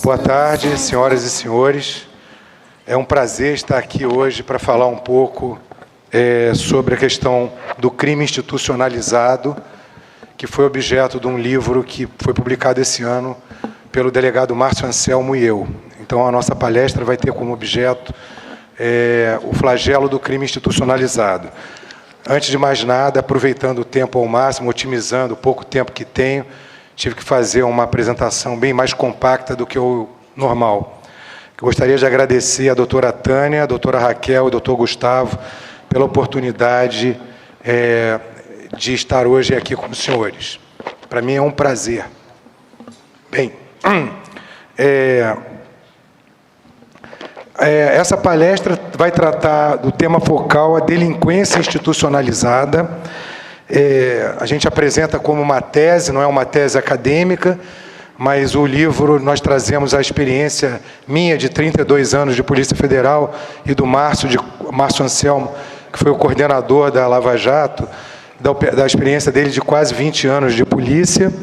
Boa tarde, senhoras e senhores. É um prazer estar aqui hoje para falar um pouco sobre a questão do crime institucionalizado, que foi objeto de um livro que foi publicado esse ano pelo delegado Márcio Anselmo e eu. Então, a nossa palestra vai ter como objeto o flagelo do crime institucionalizado. Antes de mais nada, aproveitando o tempo ao máximo, otimizando o pouco tempo que tenho, tive que fazer uma apresentação bem mais compacta do que o normal. Gostaria de agradecer a doutora Tânia, a doutora Raquel e o doutor Gustavo pela oportunidade de estar hoje aqui com os senhores. Para mim é um prazer. Bem, essa palestra vai tratar do tema focal, a delinquência institucionalizada. A gente apresenta como uma tese, não é uma tese acadêmica, mas o livro nós trazemos a experiência minha de 32 anos de Polícia Federal e do Márcio Anselmo, que foi o coordenador da Lava Jato, da experiência dele de quase 20 anos de polícia.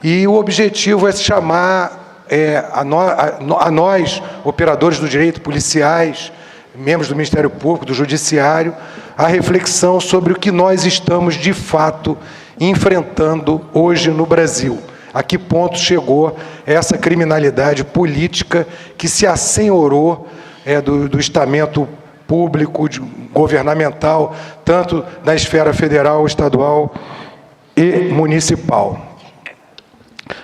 E o objetivo é chamar a nós, operadores do direito, policiais, membros do Ministério Público, do Judiciário, a reflexão sobre o que nós estamos, de fato, enfrentando hoje no Brasil. A que ponto chegou essa criminalidade política que se assenhorou do estamento público, governamental, tanto na esfera federal, estadual e municipal.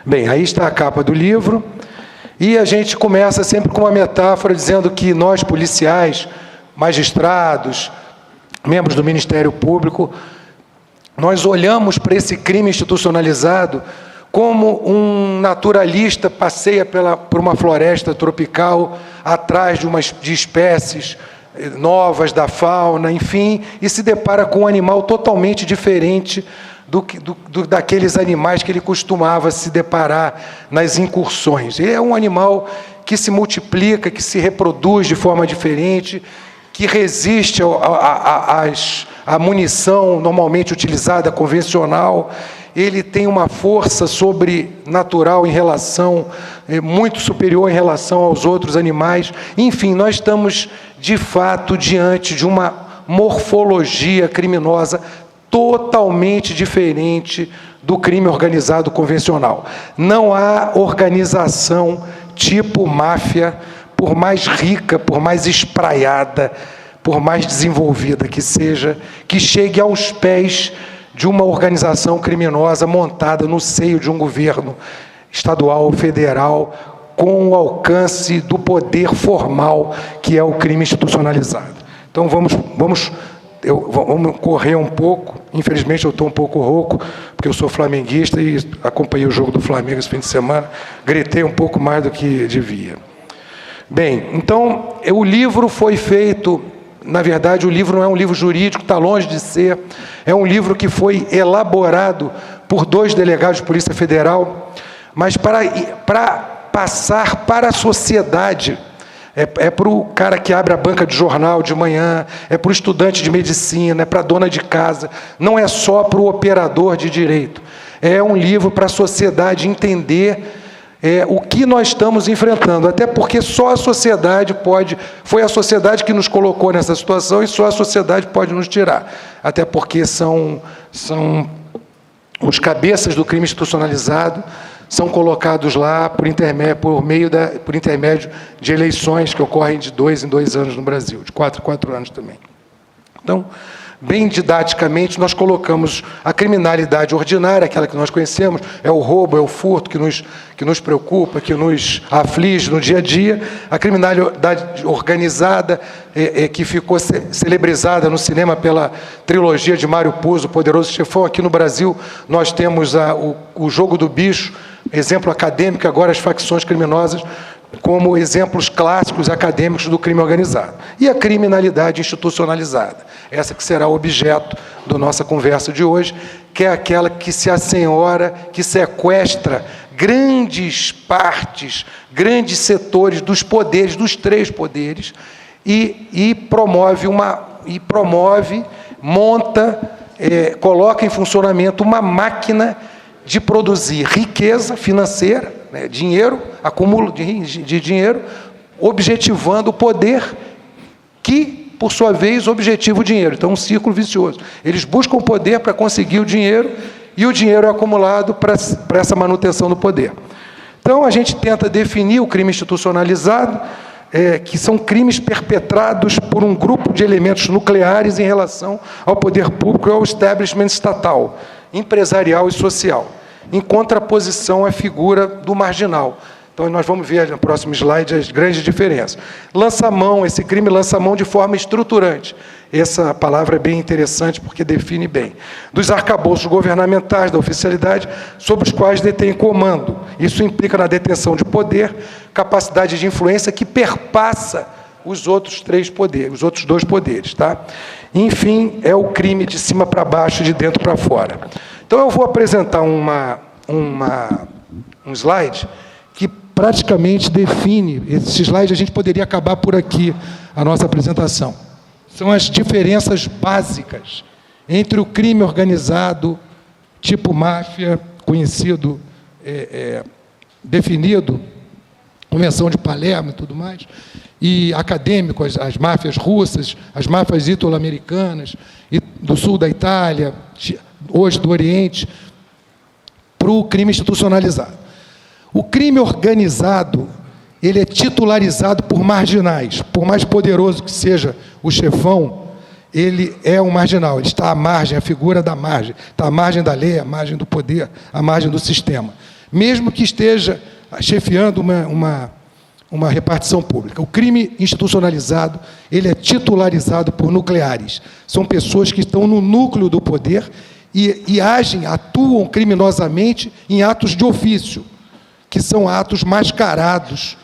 Bem, aí está a capa do livro. E a gente começa sempre com uma metáfora dizendo que nós, policiais, magistrados, membros do Ministério Público, nós olhamos para esse crime institucionalizado como um naturalista passeia por uma floresta tropical atrás de espécies novas da fauna, enfim, e se depara com um animal totalmente diferente daqueles animais que ele costumava se deparar nas incursões. Ele é um animal que se multiplica, que se reproduz de forma diferente, que resiste à munição normalmente utilizada, convencional. Ele tem uma força sobrenatural muito superior em relação aos outros animais. Enfim, nós estamos, de fato, diante de uma morfologia criminosa totalmente diferente do crime organizado convencional. Não há organização tipo máfia, por mais rica, por mais espraiada, por mais desenvolvida que seja, que chegue aos pés de uma organização criminosa montada no seio de um governo estadual ou federal, com o alcance do poder formal, que é o crime institucionalizado. Então, vamos correr um pouco. Infelizmente, eu estou um pouco rouco, porque eu sou flamenguista e acompanhei o jogo do Flamengo esse fim de semana, gritei um pouco mais do que devia. Bem, então, o livro foi feito, na verdade, o livro não é um livro jurídico, está longe de ser, é um livro que foi elaborado por 2 delegados de Polícia Federal, mas para passar para a sociedade. É para o cara que abre a banca de jornal de manhã, é para o estudante de medicina, é para a dona de casa, não é só para o operador de direito. É um livro para a sociedade entender o que nós estamos enfrentando, até porque só a sociedade foi a sociedade que nos colocou nessa situação e só a sociedade pode nos tirar, até porque são os cabeças do crime institucionalizado, são colocados lá por intermédio de eleições que ocorrem de 2 em 2 anos no Brasil, de 4 em 4 anos também. Então, bem didaticamente, nós colocamos a criminalidade ordinária, aquela que nós conhecemos, é o roubo, é o furto que nos preocupa, que nos aflige no dia a dia, a criminalidade organizada, que ficou celebrizada no cinema pela trilogia de Mário Puzo, O Poderoso Chefão. Aqui no Brasil, nós temos o Jogo do Bicho, exemplo acadêmico, agora as facções criminosas, como exemplos clássicos acadêmicos do crime organizado. E a criminalidade institucionalizada, essa que será o objeto da nossa conversa de hoje, que é aquela que se assenhora, que sequestra grandes partes, grandes setores dos poderes, dos 3 poderes, e monta, coloca em funcionamento uma máquina de produzir riqueza financeira, né? Dinheiro, acúmulo de dinheiro, objetivando o poder que, por sua vez, objetiva o dinheiro. Então, um círculo vicioso. Eles buscam poder para conseguir o dinheiro e o dinheiro é acumulado para essa manutenção do poder. Então, a gente tenta definir o crime institucionalizado, que são crimes perpetrados por um grupo de elementos nucleares em relação ao poder público e ao establishment estatal, empresarial e social, em contraposição à figura do marginal. Então, nós vamos ver no próximo slide as grandes diferenças. Lança a mão, esse crime lança a mão de forma estruturante. Essa palavra é bem interessante porque define bem. Dos arcabouços governamentais, da oficialidade, sobre os quais detém comando. Isso implica na detenção de poder, capacidade de influência que perpassa os outros três poderes, os outros dois poderes. Tá? Enfim, é o crime de cima para baixo, de dentro para fora. Então, eu vou apresentar um slide que praticamente define, esse slide a gente poderia acabar por aqui, a nossa apresentação. São as diferenças básicas entre o crime organizado, tipo máfia, conhecido, definido, Convenção de Palermo e tudo mais, e acadêmico, as máfias russas, as máfias italo-americanas, do sul da Itália, hoje do Oriente, para o crime institucionalizado. O crime organizado, ele é titularizado por marginais. Por mais poderoso que seja o chefão, ele é um marginal, ele está à margem, a figura da margem, está à margem da lei, à margem do poder, à margem do sistema. Mesmo que esteja chefiando uma repartição pública. O crime institucionalizado, ele é titularizado por nucleares. São pessoas que estão no núcleo do poder e agem, atuam criminosamente em atos de ofício, que são atos mascarados,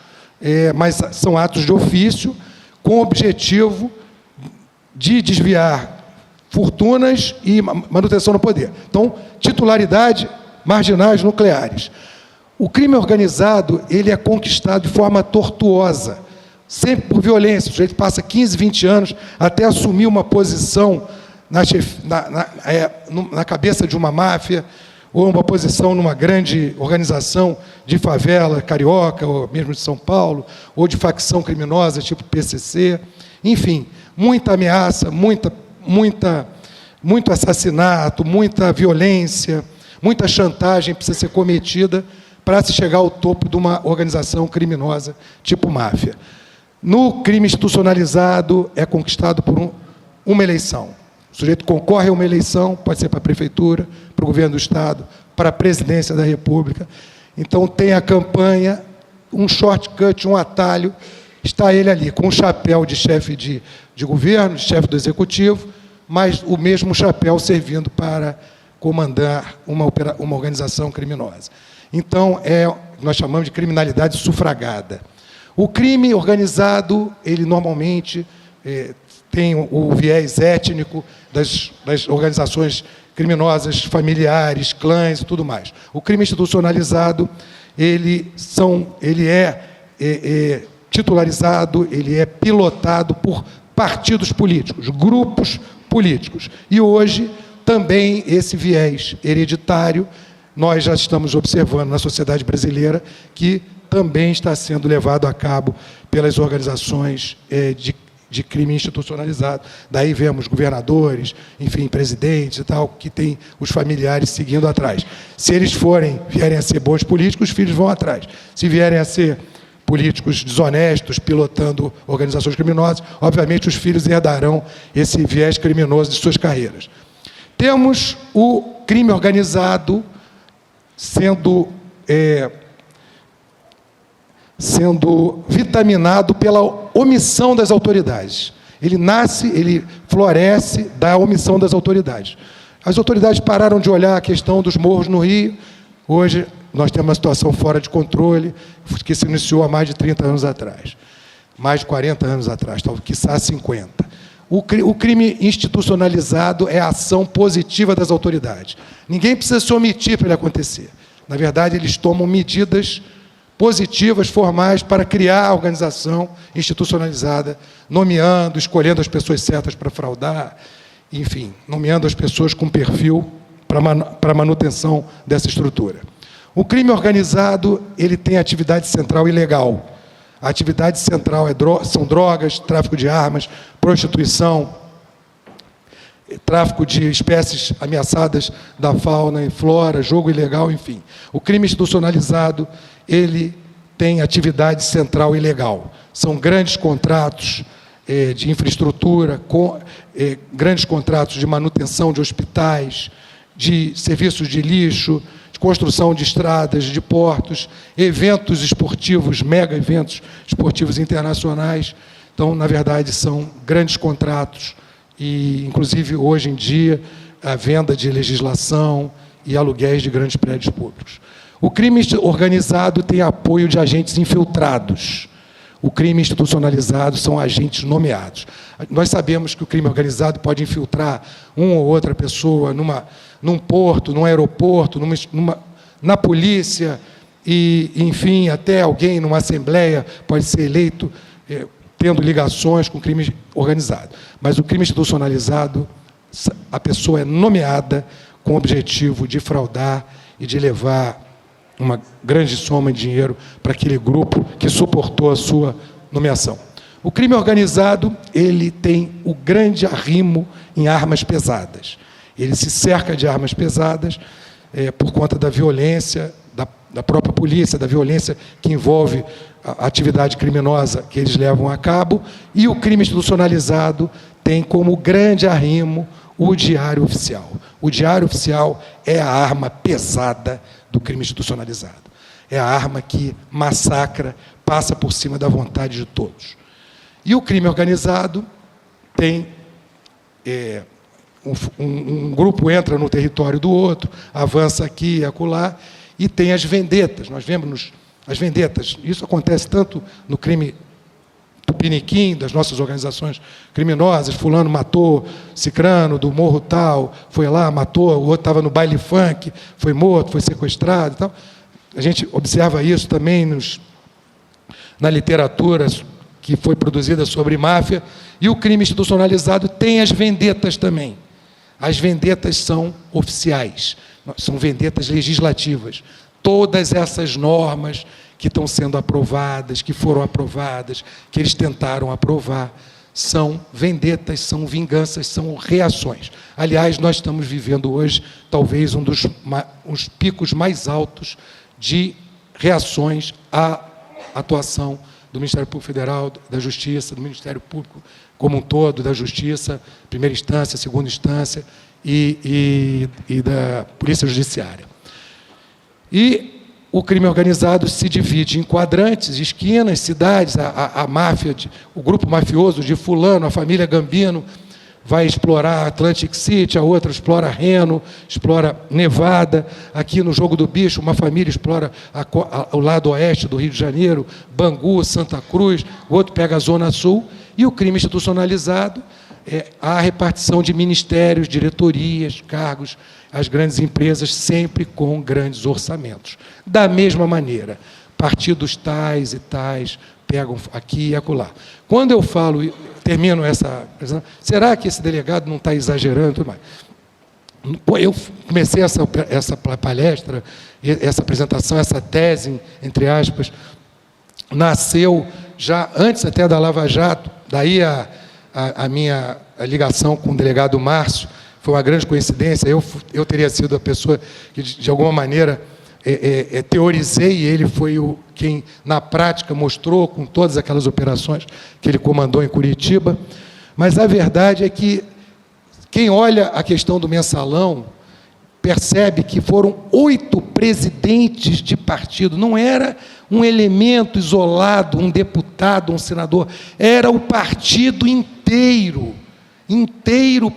mas são atos de ofício com o objetivo de desviar fortunas e manutenção do poder. Então, titularidade, marginais nucleares. O crime organizado, ele é conquistado de forma tortuosa, sempre por violência. O sujeito passa 15, 20 anos até assumir uma posição na cabeça de uma máfia, ou uma posição numa grande organização de favela carioca, ou mesmo de São Paulo, ou de facção criminosa, tipo PCC. Enfim, muita ameaça, muito assassinato, muita violência, muita chantagem precisa ser cometida para se chegar ao topo de uma organização criminosa, tipo máfia. No crime institucionalizado, é conquistado por uma eleição. O sujeito concorre a uma eleição, pode ser para a prefeitura, para o governo do Estado, para a presidência da República. Então, tem a campanha, um shortcut, um atalho, está ele ali, com o chapéu de chefe de governo, de chefe do executivo, mas o mesmo chapéu servindo para comandar uma organização criminosa. Então, nós chamamos de criminalidade sufragada. O crime organizado, ele normalmente tem o viés étnico das organizações criminosas, familiares, clãs e tudo mais. O crime institucionalizado, ele é titularizado, ele é pilotado por partidos políticos, grupos políticos. E hoje, também esse viés hereditário, nós já estamos observando na sociedade brasileira que também está sendo levado a cabo pelas organizações de crime institucionalizado. Daí vemos governadores, enfim, presidentes e tal, que têm os familiares seguindo atrás. Se eles vierem a ser bons políticos, os filhos vão atrás. Se vierem a ser políticos desonestos, pilotando organizações criminosas, obviamente os filhos herdarão esse viés criminoso de suas carreiras. Temos o crime organizado sendo vitaminado pela omissão das autoridades. Ele nasce, ele floresce da omissão das autoridades. As autoridades pararam de olhar a questão dos morros no Rio. Hoje, nós temos uma situação fora de controle, que se iniciou há mais de 30 anos atrás. Mais de 40 anos atrás, talvez, quiçá 50. O crime institucionalizado é a ação positiva das autoridades. Ninguém precisa se omitir para ele acontecer. Na verdade, eles tomam medidas positivas, formais, para criar a organização institucionalizada, nomeando, escolhendo as pessoas certas para fraudar, enfim, nomeando as pessoas com perfil para a manutenção dessa estrutura. O crime organizado, ele tem atividade central ilegal. A atividade central são drogas, tráfico de armas, prostituição, tráfico de espécies ameaçadas da fauna e flora, jogo ilegal, enfim. O crime institucionalizado, ele tem atividade central ilegal. São grandes contratos de infraestrutura, grandes contratos de manutenção de hospitais, de serviços de lixo, de construção de estradas, de portos, eventos esportivos, mega eventos esportivos internacionais. Então, na verdade, são grandes contratos e, inclusive, hoje em dia, a venda de legislação e aluguéis de grandes prédios públicos. O crime organizado tem apoio de agentes infiltrados. O crime institucionalizado são agentes nomeados. Nós sabemos que o crime organizado pode infiltrar uma ou outra pessoa num porto, num aeroporto, na polícia, e, enfim, até alguém numa assembleia pode ser eleito tendo ligações com o crime organizado. Mas o crime institucionalizado, a pessoa é nomeada com o objetivo de fraudar e de levar uma grande soma de dinheiro para aquele grupo que suportou a sua nomeação. O crime organizado, ele tem o grande arrimo em armas pesadas. Ele se cerca de armas pesadas por conta da violência, da própria polícia, da violência que envolve a atividade criminosa que eles levam a cabo, e o crime institucionalizado tem como grande arrimo o diário oficial. O diário oficial é a arma pesada do crime institucionalizado. É a arma que massacra, passa por cima da vontade de todos. E o crime organizado tem... Um grupo entra no território do outro, avança aqui e acolá, e tem as vendetas. Nós vemos as vendetas. Isso acontece tanto no crime tupiniquim, das nossas organizações criminosas. Fulano matou cicrano do morro tal, foi lá, matou, o outro estava no baile funk, foi morto, foi sequestrado e tal. A gente observa isso também na literatura que foi produzida sobre máfia. E o crime institucionalizado tem as vendetas também. As vendetas são oficiais, são vendetas legislativas. Todas essas normas que estão sendo aprovadas, que foram aprovadas, que eles tentaram aprovar, são vendetas, são vinganças, são reações. Aliás, nós estamos vivendo hoje, talvez, um dos picos mais altos de reações à atuação do Ministério Público Federal, da Justiça, do Ministério Público como um todo, da Justiça, primeira instância, segunda instância, e da Polícia Judiciária. E o crime organizado se divide em quadrantes, esquinas, cidades, a máfia, o grupo mafioso de fulano, a família Gambino, vai explorar Atlantic City, a outra explora Reno, explora Nevada. Aqui no Jogo do Bicho, uma família explora o lado oeste do Rio de Janeiro, Bangu, Santa Cruz, o outro pega a Zona Sul. E o crime institucionalizado a repartição de ministérios, diretorias, cargos, as grandes empresas, sempre com grandes orçamentos. Da mesma maneira, partidos tais e tais pegam aqui e acolá. Quando eu falo, termino essa... Será que esse delegado não está exagerando? Tudo mais? Eu comecei essa palestra, essa apresentação, essa tese, entre aspas, nasceu já antes até da Lava Jato. Daí a minha ligação com o delegado Márcio foi uma grande coincidência. Eu teria sido a pessoa que, de alguma maneira, teorizei, e ele foi quem, na prática, mostrou com todas aquelas operações que ele comandou em Curitiba. Mas a verdade é que quem olha a questão do mensalão percebe que foram 8 presidentes de partido. Não era um elemento isolado, um deputado, um senador. Era o partido inteiro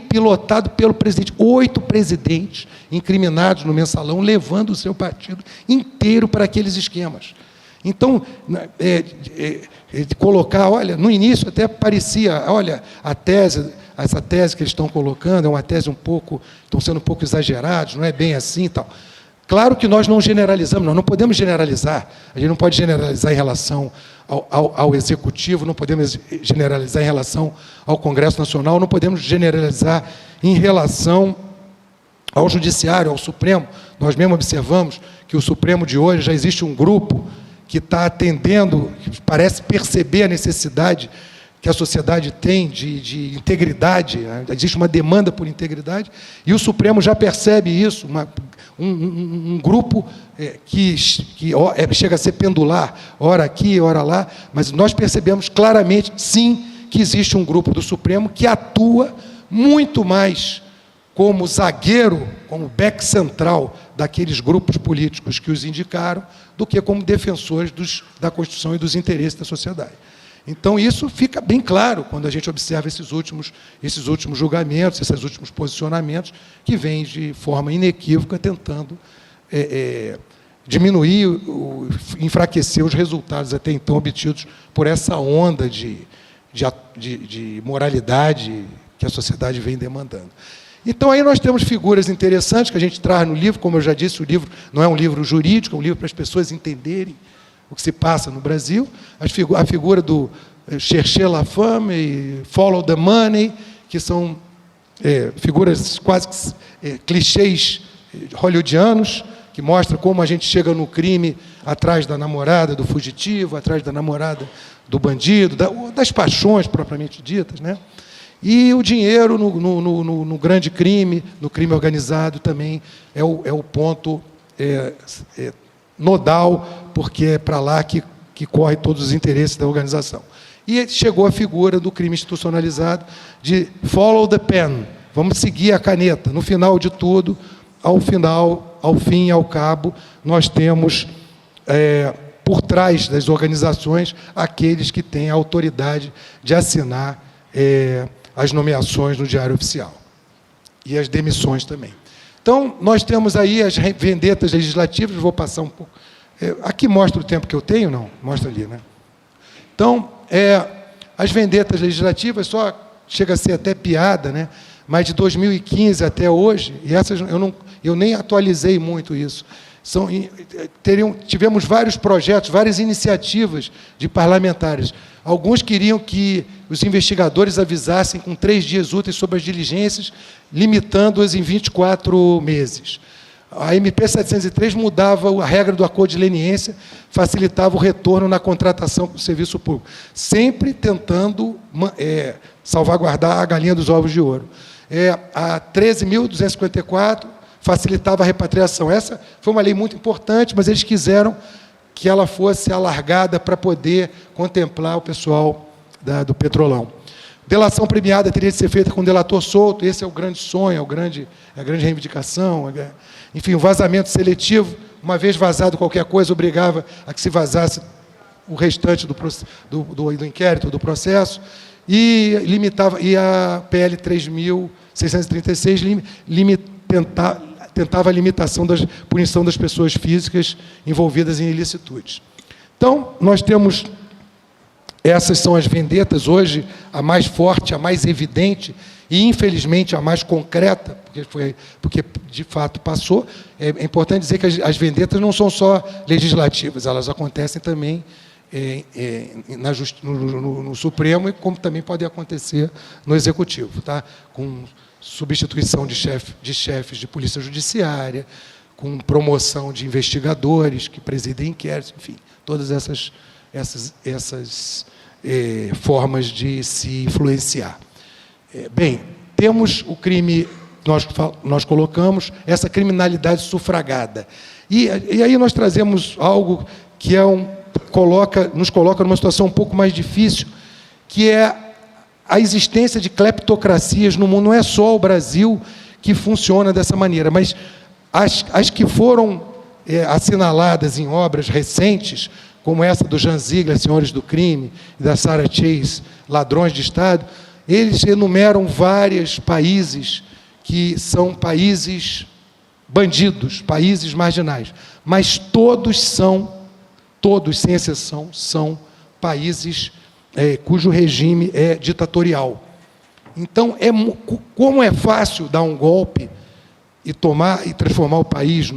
pilotado pelo presidente. 8 presidentes incriminados no mensalão, levando o seu partido inteiro para aqueles esquemas. Então, de colocar, olha, no início até parecia, olha, essa tese que eles estão colocando é uma tese estão sendo um pouco exagerados, não é bem assim e tal. Claro que nós não generalizamos, nós não podemos generalizar, a gente não pode generalizar em relação ao Executivo, não podemos generalizar em relação ao Congresso Nacional, não podemos generalizar em relação ao Judiciário, ao Supremo. Nós mesmo observamos que o Supremo de hoje já existe um grupo que está atendendo, que parece perceber a necessidade que a sociedade tem de integridade, né? Existe uma demanda por integridade, e o Supremo já percebe isso, um grupo que chega a ser pendular, ora aqui, ora lá, mas nós percebemos claramente, sim, que existe um grupo do Supremo que atua muito mais como zagueiro, como back central daqueles grupos políticos que os indicaram, do que como defensores da Constituição e dos interesses da sociedade. Então, isso fica bem claro quando a gente observa esses últimos julgamentos, esses últimos posicionamentos, que vêm de forma inequívoca tentando diminuir, enfraquecer os resultados até então obtidos por essa onda de moralidade que a sociedade vem demandando. Então, aí nós temos figuras interessantes que a gente traz no livro. Como eu já disse, o livro não é um livro jurídico, é um livro para as pessoas entenderem o que se passa no Brasil. A figura do Cherchez la femme e Follow the Money, que são figuras quase clichês hollywoodianos, que mostram como a gente chega no crime atrás da namorada do fugitivo, atrás da namorada do bandido, das paixões propriamente ditas, né? E o dinheiro no grande crime, no crime organizado, também é o ponto nodal, porque é para lá que corre todos os interesses da organização. E chegou a figura do crime institucionalizado de follow the pen, vamos seguir a caneta. No final de tudo, ao fim e ao cabo, nós temos, por trás das organizações, aqueles que têm a autoridade de assinar as nomeações no Diário Oficial. E as demissões também. Então, nós temos aí as vendetas legislativas, vou passar um pouco. Aqui mostra o tempo que eu tenho? Não, mostra ali, né? Então, as vendetas legislativas, só chega a ser até piada, né? Mas de 2015 até hoje, e essas eu nem atualizei muito isso, tivemos vários projetos, várias iniciativas de parlamentares. Alguns queriam que os investigadores avisassem com 3 dias úteis sobre as diligências, limitando-as em 24 meses. A MP 703 mudava a regra do acordo de leniência, facilitava o retorno na contratação com o serviço público, sempre tentando salvaguardar a galinha dos ovos de ouro. A 13.254 facilitava a repatriação. Essa foi uma lei muito importante, mas eles quiseram que ela fosse alargada para poder contemplar o pessoal do Petrolão. Delação premiada teria de ser feita com delator solto, esse é o grande sonho, a grande reivindicação. Enfim, o vazamento seletivo, uma vez vazado qualquer coisa, obrigava a que se vazasse o restante do inquérito, do processo, e a PL 3.636 tentava a limitação da punição das pessoas físicas envolvidas em ilicitudes. Então, nós temos, essas são as vendetas hoje, a mais forte, a mais evidente e, infelizmente, a mais concreta, porque de fato passou. É importante dizer que as vendetas não são só legislativas, elas acontecem também no Supremo, e como também pode acontecer no Executivo, tá? Com substituição de chefes de polícia judiciária, com promoção de investigadores que presidem inquéritos, enfim, todas essas formas de se influenciar. Bem, temos o crime, nós colocamos essa criminalidade sufragada. E aí nós trazemos algo que nos coloca numa situação um pouco mais difícil, que é a existência de cleptocracias no mundo. Não é só o Brasil que funciona dessa maneira, mas as que foram assinaladas em obras recentes, como essa do Jean Ziegler, Senhores do Crime, e da Sarah Chase, Ladrões de Estado, eles enumeram vários países que são países bandidos, países marginais, mas todos, sem exceção, são países cujo regime é ditatorial. Então, como é fácil dar um golpe e transformar o país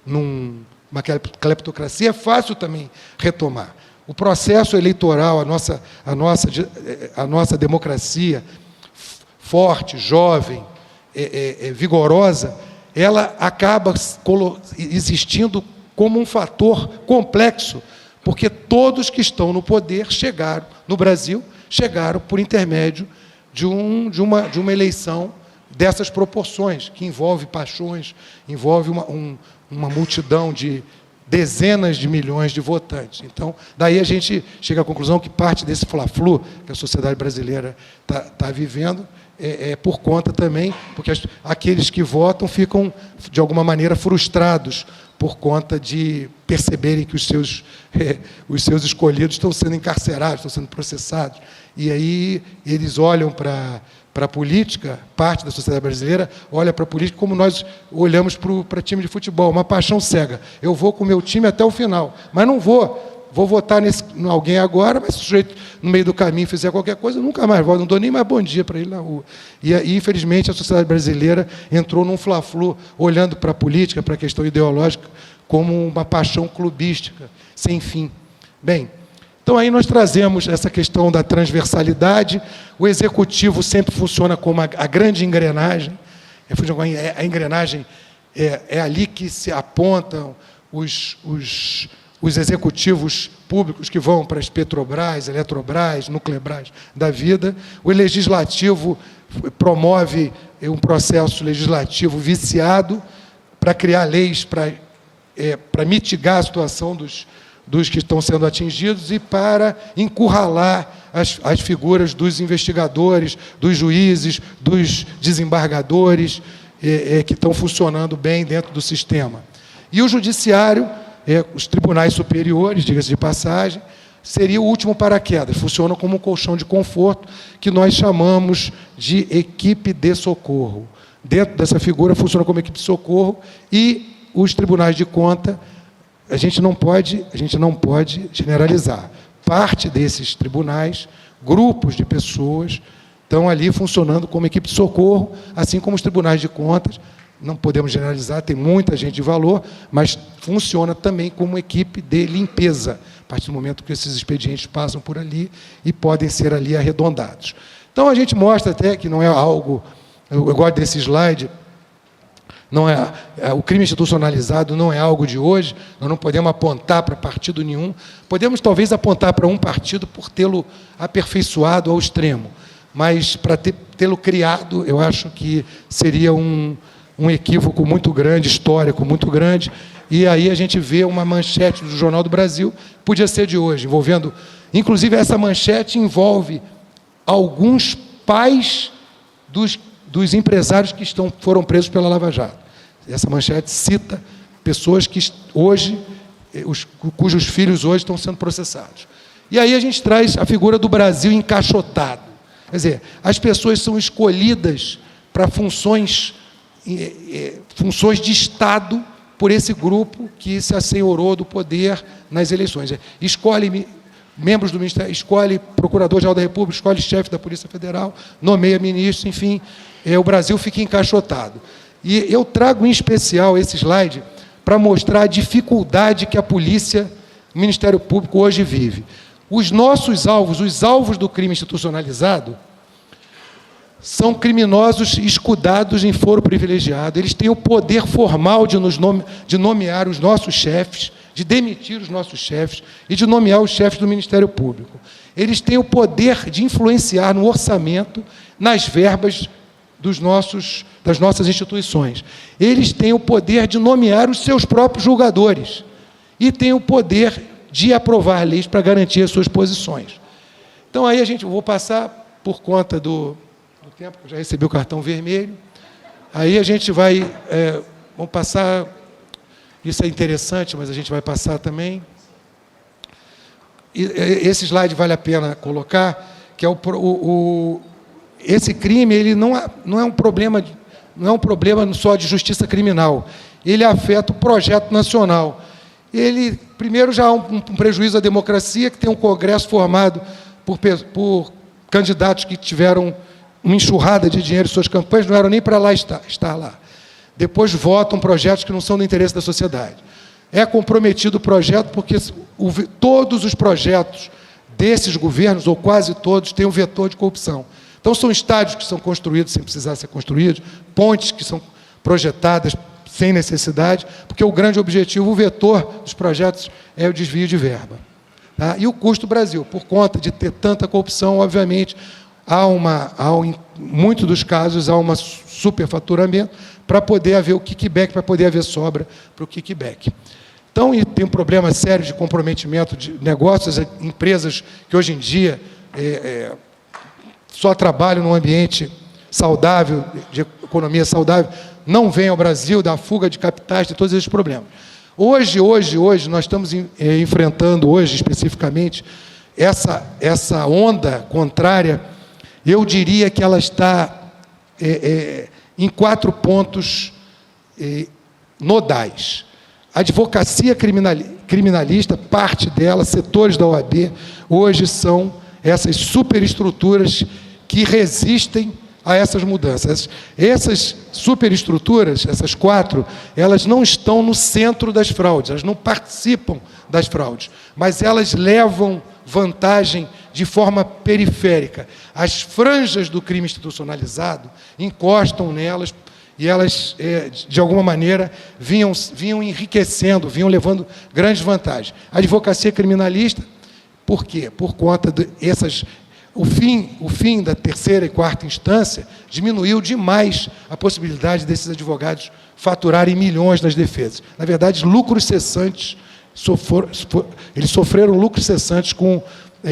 numa cleptocracia, é fácil também retomar. O processo eleitoral, a nossa democracia forte, jovem, vigorosa, ela acaba existindo como um fator complexo, porque todos que estão no poder chegaram, no Brasil, chegaram por intermédio de uma eleição dessas proporções, que envolve paixões, envolve uma multidão de dezenas de milhões de votantes. Então, daí a gente chega à conclusão que parte desse fla-flu que a sociedade brasileira está vivendo é por conta também, porque aqueles que votam ficam, de alguma maneira, frustrados por conta de perceberem que os seus escolhidos estão sendo encarcerados, estão sendo processados. E aí eles olham para a política, parte da sociedade brasileira olha para a política como nós olhamos para time de futebol, uma paixão cega. Eu vou com o meu time até o final, mas não vou votar em alguém agora, mas se o sujeito no meio do caminho fizer qualquer coisa, eu nunca mais voto, não dou nem mais bom dia para ele na rua. E aí, infelizmente, a sociedade brasileira entrou num fla-flu, olhando para a política, para a questão ideológica, como uma paixão clubística, sem fim. Bem, então aí nós trazemos essa questão da transversalidade, o executivo sempre funciona como a grande engrenagem, a engrenagem é ali que se apontam os executivos públicos que vão para as Petrobras, Eletrobras, Nuclebras da vida. O legislativo promove um processo legislativo viciado para criar leis para mitigar a situação dos que estão sendo atingidos e para encurralar as figuras dos investigadores, dos juízes, dos desembargadores que estão funcionando bem dentro do sistema. E o judiciário, os tribunais superiores, diga-se de passagem, seria o último paraquedas, funcionam como um colchão de conforto que nós chamamos de equipe de socorro. Dentro dessa figura funciona como equipe de socorro e os tribunais de conta, a gente não pode generalizar. Parte desses tribunais, grupos de pessoas, estão ali funcionando como equipe de socorro, assim como os tribunais de contas. Não podemos generalizar, tem muita gente de valor, mas funciona também como equipe de limpeza, a partir do momento que esses expedientes passam por ali e podem ser ali arredondados. Então, a gente mostra até que não é algo... Eu gosto desse slide, o crime institucionalizado não é algo de hoje, nós não podemos apontar para partido nenhum, podemos talvez apontar para um partido por tê-lo aperfeiçoado ao extremo, mas para tê-lo criado, eu acho que seria um equívoco muito grande, histórico muito grande, e aí a gente vê uma manchete do Jornal do Brasil, podia ser de hoje, envolvendo... Inclusive, essa manchete envolve alguns pais dos empresários que foram presos pela Lava Jato. Essa manchete cita pessoas que hoje, cujos filhos hoje estão sendo processados. E aí a gente traz a figura do Brasil encaixotado. Quer dizer, as pessoas são escolhidas para funções de Estado por esse grupo que se assenhorou do poder nas eleições. Escolhe membros do Ministério, escolhe Procurador-Geral da República, escolhe chefe da Polícia Federal, nomeia ministro, enfim, o Brasil fica encaixotado. E eu trago em especial esse slide para mostrar a dificuldade que a polícia, o Ministério Público hoje vive. Os nossos alvos, os alvos do crime institucionalizado, são criminosos escudados em foro privilegiado. Eles têm o poder formal de nomear os nossos chefes, de demitir os nossos chefes e de nomear os chefes do Ministério Público. Eles têm o poder de influenciar no orçamento, nas verbas das nossas instituições. Eles têm o poder de nomear os seus próprios julgadores e têm o poder de aprovar leis para garantir as suas posições. Então, aí eu vou passar, por conta do tempo, eu já recebi o cartão vermelho, aí a gente vai, vamos passar, isso é interessante, mas a gente vai passar também. E esse slide vale a pena colocar, que é esse crime, ele não é um problema só de justiça criminal, ele afeta o projeto nacional. Ele, primeiro, já há um prejuízo à democracia, que tem um Congresso formado por candidatos que tiveram uma enxurrada de dinheiro em suas campanhas, não eram nem para lá estar lá. Depois votam projetos que não são do interesse da sociedade. É comprometido o projeto porque todos os projetos desses governos, ou quase todos, têm um vetor de corrupção. Então, são estádios que são construídos sem precisar ser construídos, pontes que são projetadas sem necessidade, porque o grande objetivo, o vetor dos projetos é o desvio de verba. Tá? E o custo do Brasil, por conta de ter tanta corrupção, obviamente, em muitos dos casos, há um superfaturamento para poder haver o kickback, para poder haver sobra para o kickback. Então, e tem um problema sério de comprometimento de negócios, empresas que hoje em dia só trabalham num ambiente saudável, de economia saudável, não vêm ao Brasil, da fuga de capitais, de todos esses problemas. Hoje, nós estamos enfrentando, hoje especificamente, essa onda contrária. Eu diria que ela está em 4 pontos nodais. A advocacia criminalista, parte dela, setores da OAB, hoje são essas superestruturas que resistem a essas mudanças. Essas superestruturas, essas 4, elas não estão no centro das fraudes, elas não participam das fraudes, mas elas levam vantagem de forma periférica. As franjas do crime institucionalizado encostam nelas e elas, de alguma maneira, vinham enriquecendo, vinham levando grandes vantagens. A advocacia criminalista, por quê? Por conta dessas... O fim da terceira e quarta instância diminuiu demais a possibilidade desses advogados faturarem milhões nas defesas. Na verdade, lucros cessantes, eles sofreram lucros cessantes com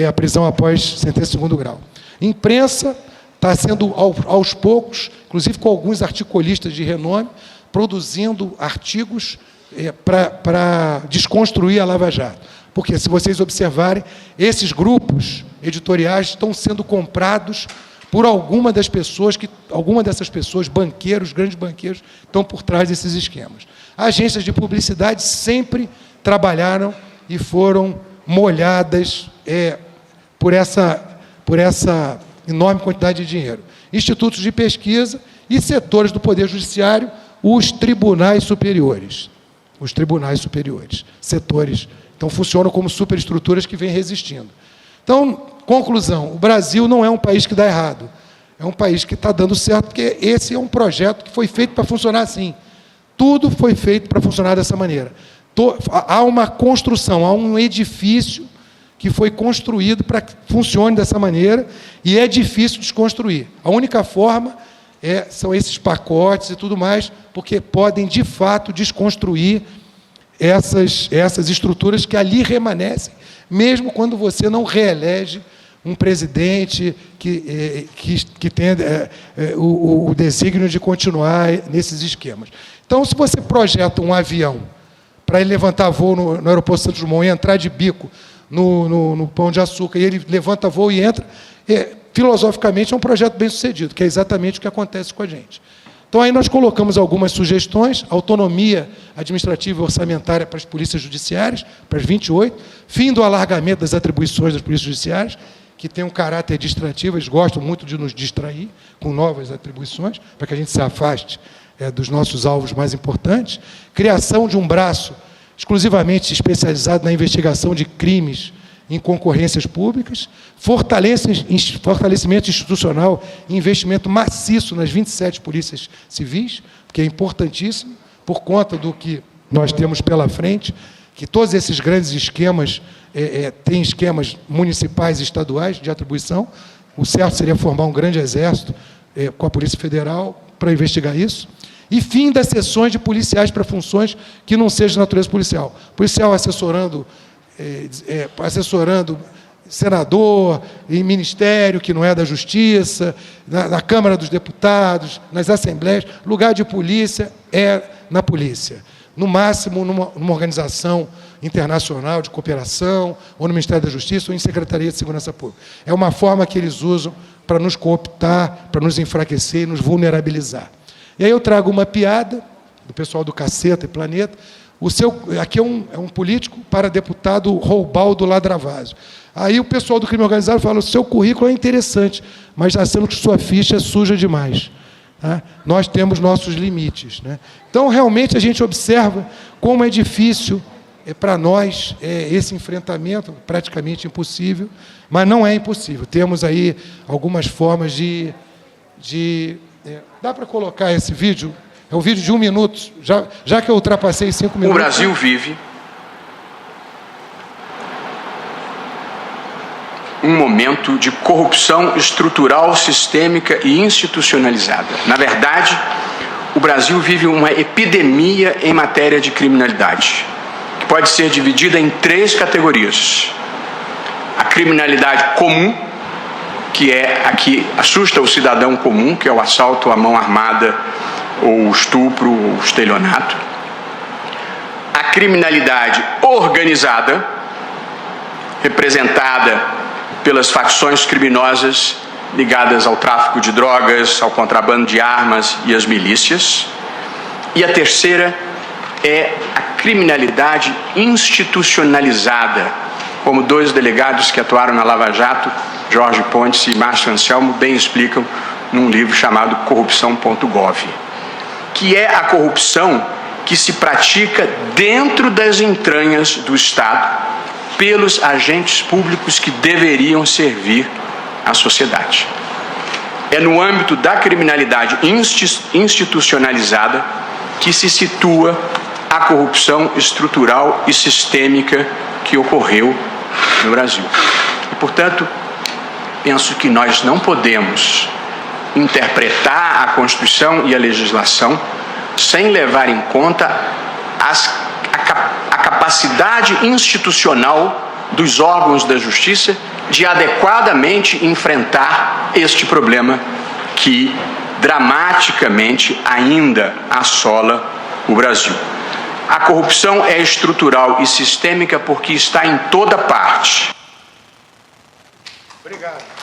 a prisão após sentença de segundo grau. Imprensa está sendo, aos poucos, inclusive com alguns articulistas de renome, produzindo artigos para desconstruir a Lava Jato. Porque, se vocês observarem, esses grupos editoriais estão sendo comprados por alguma dessas pessoas, banqueiros, grandes banqueiros, estão por trás desses esquemas. Agências de publicidade sempre trabalharam e foram molhadas por essa enorme quantidade de dinheiro. Institutos de pesquisa e setores do Poder Judiciário, os tribunais superiores. Os tribunais superiores, setores. Então, funcionam como superestruturas que vêm resistindo. Então, conclusão, o Brasil não é um país que dá errado. É um país que está dando certo, porque esse é um projeto que foi feito para funcionar assim. Tudo foi feito para funcionar dessa maneira. Há uma construção, há um edifício que foi construído para que funcione dessa maneira, e é difícil desconstruir. A única forma são esses pacotes e tudo mais, porque podem, de fato, desconstruir essas estruturas que ali remanescem, mesmo quando você não reelege um presidente que tenha o desígnio de continuar nesses esquemas. Então, se você projeta um avião para ele levantar voo no aeroporto Santos Dumont e entrar de bico no Pão de Açúcar, e ele levanta voo e entra, filosoficamente é um projeto bem-sucedido, que é exatamente o que acontece com a gente. Então, aí nós colocamos algumas sugestões: autonomia administrativa e orçamentária para as polícias judiciárias, para as 28, fim do alargamento das atribuições das polícias judiciárias, que tem um caráter distrativo, eles gostam muito de nos distrair com novas atribuições, para que a gente se afaste dos nossos alvos mais importantes, criação de um braço exclusivamente especializado na investigação de crimes em concorrências públicas, fortalecimento institucional e investimento maciço nas 27 polícias civis, que é importantíssimo, por conta do que nós temos pela frente, que todos esses grandes esquemas têm esquemas municipais e estaduais de atribuição. O certo seria formar um grande exército com a Polícia Federal para investigar isso. E fim das sessões de policiais para funções que não sejam de natureza policial. Policial assessorando senador, em ministério que não é da Justiça, na Câmara dos Deputados, nas assembleias. Lugar de polícia é na polícia. No máximo, numa organização internacional de cooperação, ou no Ministério da Justiça, ou em Secretaria de Segurança Pública. É uma forma que eles usam para nos cooptar, para nos enfraquecer e nos vulnerabilizar. E aí eu trago uma piada do pessoal do Caceta e Planeta. Aqui é um político para deputado Roubaldo Ladravazio. Aí o pessoal do crime organizado fala: o seu currículo é interessante, mas já sendo que sua ficha é suja demais. Tá? Nós temos nossos limites. Né? Então, realmente, a gente observa como é difícil para nós esse enfrentamento, praticamente impossível, mas não é impossível. Temos aí algumas formas dá para colocar esse vídeo? É um vídeo de 1 minuto, já que eu ultrapassei 5 minutos. O Brasil vive um momento de corrupção estrutural, sistêmica e institucionalizada. Na verdade, o Brasil vive uma epidemia em matéria de criminalidade, que pode ser dividida em 3 categorias. A criminalidade comum, que é a que assusta o cidadão comum, que é o assalto à mão armada, ou o estupro, ou o estelionato. A criminalidade organizada, representada pelas facções criminosas ligadas ao tráfico de drogas, ao contrabando de armas e às milícias. E a terceira é a criminalidade institucionalizada, como 2 delegados que atuaram na Lava Jato, Jorge Pontes e Márcio Anselmo, bem explicam num livro chamado Corrupção.gov, que é a corrupção que se pratica dentro das entranhas do Estado pelos agentes públicos que deveriam servir à sociedade. É no âmbito da criminalidade institucionalizada que se situa a corrupção estrutural e sistêmica que ocorreu no Brasil. E, portanto, penso que nós não podemos interpretar a Constituição e a legislação sem levar em conta a capacidade institucional dos órgãos da Justiça de adequadamente enfrentar este problema que dramaticamente ainda assola o Brasil. A corrupção é estrutural e sistêmica porque está em toda parte. Obrigado.